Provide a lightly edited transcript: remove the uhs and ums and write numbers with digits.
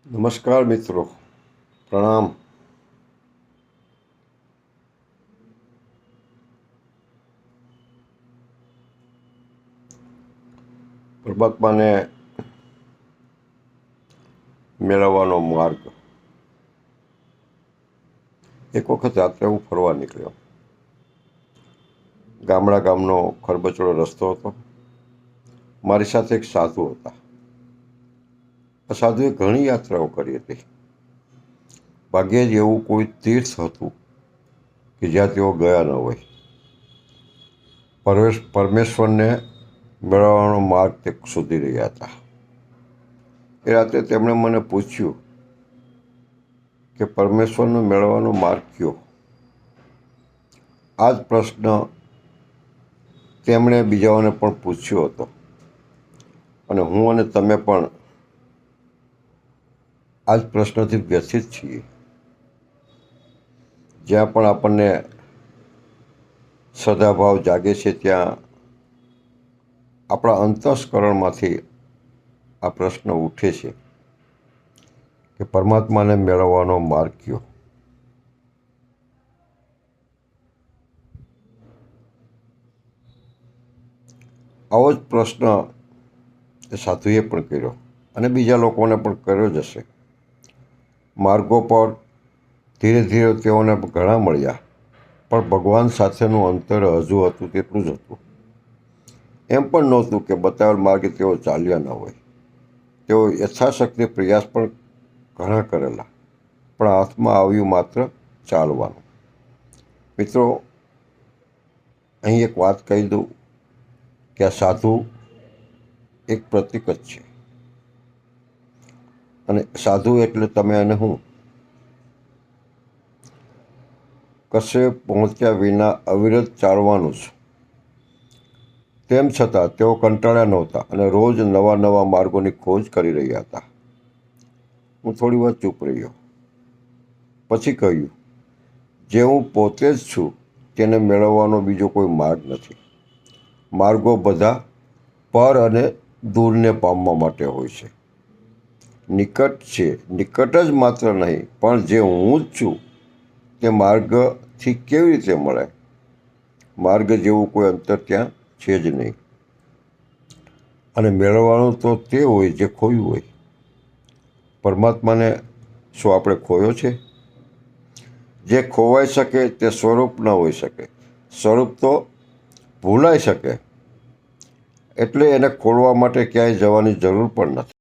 નમસ્કાર મિત્રો, પ્રણામ. પરમાત્માને મેળવવાનો માર્ગ. એક વખત રાત્રે હું ફરવા નીકળ્યો. ગામનો ખરબચડો રસ્તો હતો. મારી સાથે એક સાધુ હતા. આ સાધુએ ઘણી યાત્રાઓ કરી હતી. ભાગ્યે જ એવું કોઈ તીર્થ હતું કે જ્યાં તેઓ ગયા ન હોય. પરમેશ્વરને મેળવવાનો માર્ગ તે શોધી રહ્યા હતા. એ રાત્રે તેમણે મને પૂછ્યું કે પરમેશ્વરને મેળવવાનો માર્ગ કયો? આ જ પ્રશ્ન તેમણે બીજાઓને પણ પૂછ્યો હતો અને હું અને તમે પણ આ જ પ્રશ્નથી વ્યથિત છીએ. જ્યાં પણ આપણને સદાભાવ જાગે છે ત્યાં આપણા અંતઃસ્કરણમાંથી આ પ્રશ્ન ઉઠે છે કે પરમાત્માને મેળવવાનો માર્ગ કયો? આવો જ પ્રશ્ન એ સાધુએ પણ કર્યો અને બીજા લોકોને પણ કર્યો જ હશે. માર્ગો પર ધીરે ધીરે તેઓને ઘણા મળ્યા, પણ ભગવાન સાથેનું અંતર હજુ હતું તેટલું જ હતું. એમ પણ નહોતું કે બતાવેલ માર્ગે તેઓ ચાલ્યા ન હોય. તેઓ યથાશક્તિ પ્રયાસ પણ ઘણા કરેલા, પણ હાથમાં આવ્યું માત્ર ચાલવાનું. મિત્રો, અહીં એક વાત કહી દઉં કે આ સાધુ એક પ્રતીક જ છે. અને સાધુ એટલે તમે અને હું. કશે પહોંચ્યા વિના અવિરત ચાલવાનું જ. તેમ છતાં તેઓ કંટાળ્યા નહોતા અને રોજ નવા નવા માર્ગોની ખોજ કરી રહ્યા હતા. હું થોડી વાર ચૂપ રહ્યો. પછી કહ્યું, જે હું પોતે જ છું તેને મેળવવાનો બીજો કોઈ માર્ગ નથી. માર્ગો બધા પર અને દૂરને પામવા માટે હોય છે. નિકટ છે, નિકટ જ માત્ર નહીં, પણ જે હું જ છું તે માર્ગથી કેવી રીતે મળે? માર્ગ જેવું કોઈ અંતર ત્યાં છે જ નહીં. અને મેળવવાનું તો તે હોય જે ખોયું હોય. પરમાત્માને શું આપણે ખોયો છે? જે ખોવાઈ શકે તે સ્વરૂપ ન હોઈ શકે. સ્વરૂપ તો ભૂલાઈ શકે, એટલે એને ખોળવા માટે ક્યાંય જવાની જરૂર પણ નથી.